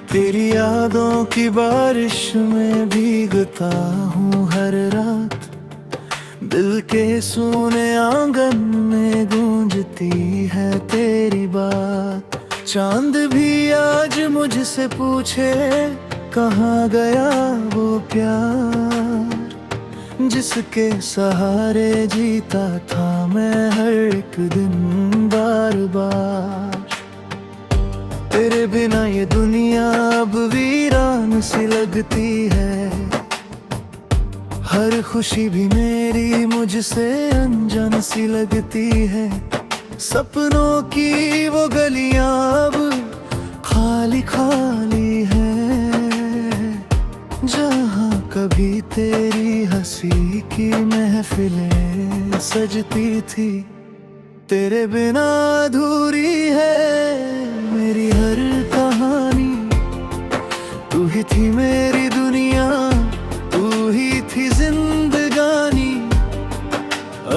तेरी यादों की बारिश में भीगता हूँ हर रात। दिल के सूने आंगन में गूंजती है तेरी बात। चांद भी आज मुझसे पूछे कहाँ गया वो प्यार, जिसके सहारे जीता था मैं हर एक दिन बार बार। तेरे बिना ये दुनिया अब वीरान सी लगती है। हर खुशी भी मेरी मुझसे अनजान सी लगती है। सपनों की वो गलियां अब खाली खाली है, जहाँ कभी तेरी हंसी की महफिलें सजती थी। तेरे बिना अधूरी है मेरी हर कहानी। तू ही थी मेरी दुनिया, तू ही थी जिंदगानी।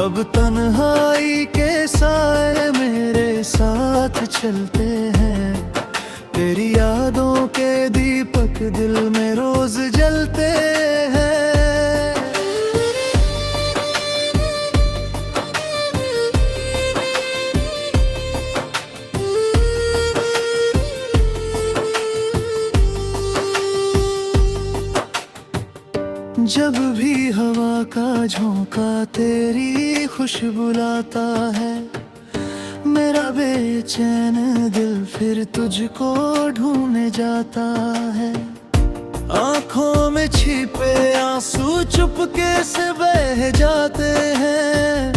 अब तन्हाई के साए मेरे साथ चलते हैं। तेरी यादों के दीपक दिल में रोज जलते हैं। जब भी हवा का झोंका तेरी खुशबू लाता है, मेरा बेचैन दिल फिर तुझको ढूंढने जाता है। आंखों में छिपे आंसू चुपके से बह जाते हैं।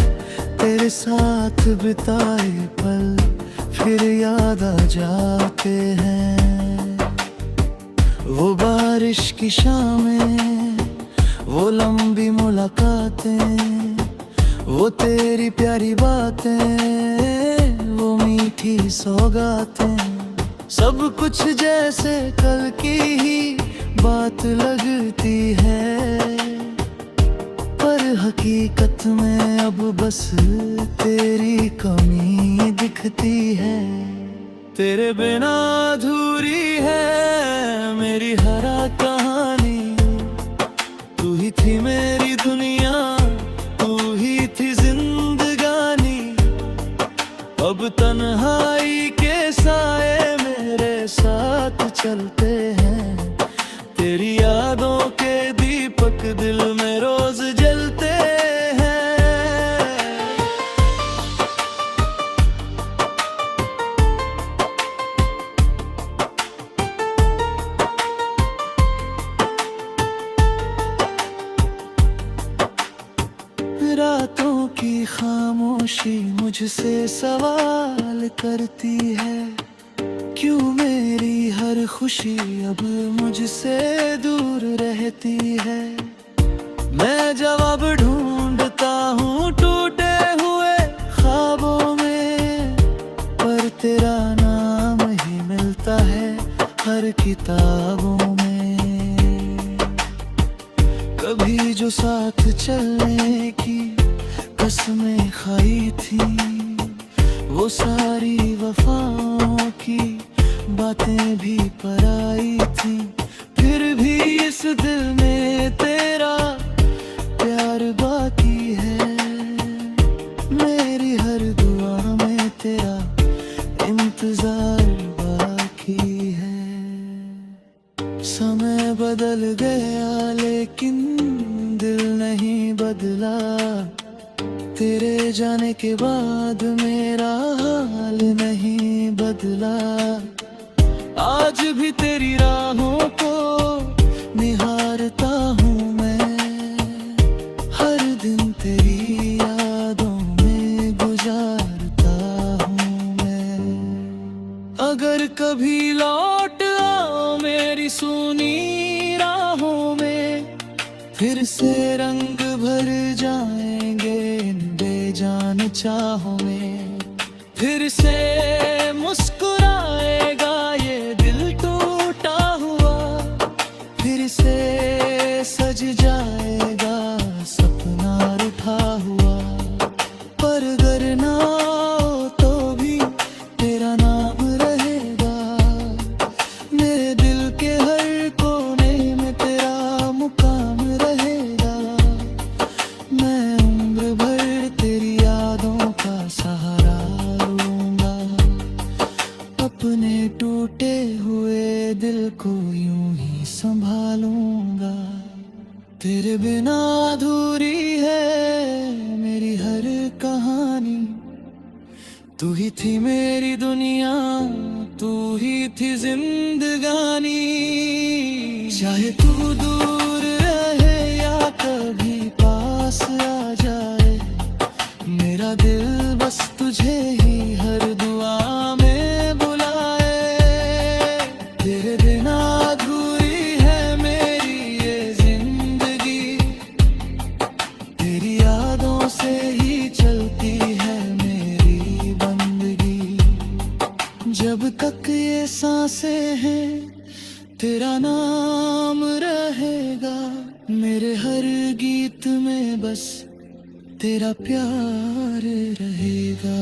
तेरे साथ बिताए पल फिर याद आ जाते हैं। वो बारिश की शामें, वो लंबी मुलाकातें, वो तेरी प्यारी बातें, वो मीठी सौगातें। सब कुछ जैसे कल की ही बात लगती है, पर हकीकत में अब बस तेरी कमी दिखती है। तेरे बिना अधूरी है मेरी हर कहानी। तू ही थी मेरी दुनिया, तू ही थी जिंदगानी। अब तन्हाई के साए मेरे साथ चलते हैं। तेरी यादों के दीपक दिल में रोज जलते हैं। रातों की खामोशी मुझसे सवाल करती है, क्यों मेरी हर खुशी अब मुझसे दूर रहती है। मैं जवाब ढूंढता हूँ टूटे हुए ख्वाबों में, पर तेरा नाम ही मिलता है हर किताबों में। कभी जो साथ चलने की कसमें खाई थी, वो सारी वफाओं की बातें भी पराई थी। फिर भी इस दिल में तेरा प्यार बाकी है। मेरी हर दुआ में तेरा इंतजार बाकी है। समय बदल गया लेकिन दिल नहीं बदला। तेरे जाने के बाद मेरा हाल नहीं बदला। आज भी तेरी राहों को निहारता हूँ मैं। हर दिन तेरी यादों में गुजारता हूँ मैं। अगर कभी लौट आओ मेरी सूनी राहों में, फिर से रंग भर जाएंगे इन बेजान चाहों में। फिर से मुस्कुराएगा ये दिल टूटा हुआ, फिर से सज जाएगा सपना रूठा हुआ। पर अगर ना हो तो भी तेरा नाम रहेगा मेरे दिल अपने टूटे हुए दिल को यूं ही संभालूंगा। तेरे बिना अधूरी है मेरी हर कहानी। तू ही थी मेरी दुनिया, तू ही थी जिंदगानी। चाहे तू दूर रहे या कभी पास आ जाए, मेरा दिल बस तुझे ही हर दुआ में बुलाए। तेरे बिना अधूरी है मेरी ये जिंदगी, तेरी यादों से ही चलती है मेरी बंदगी। जब तक ये सांसें हैं तेरा नाम रहेगा, मेरे हर गीत में बस तेरा प्यार रहेगा।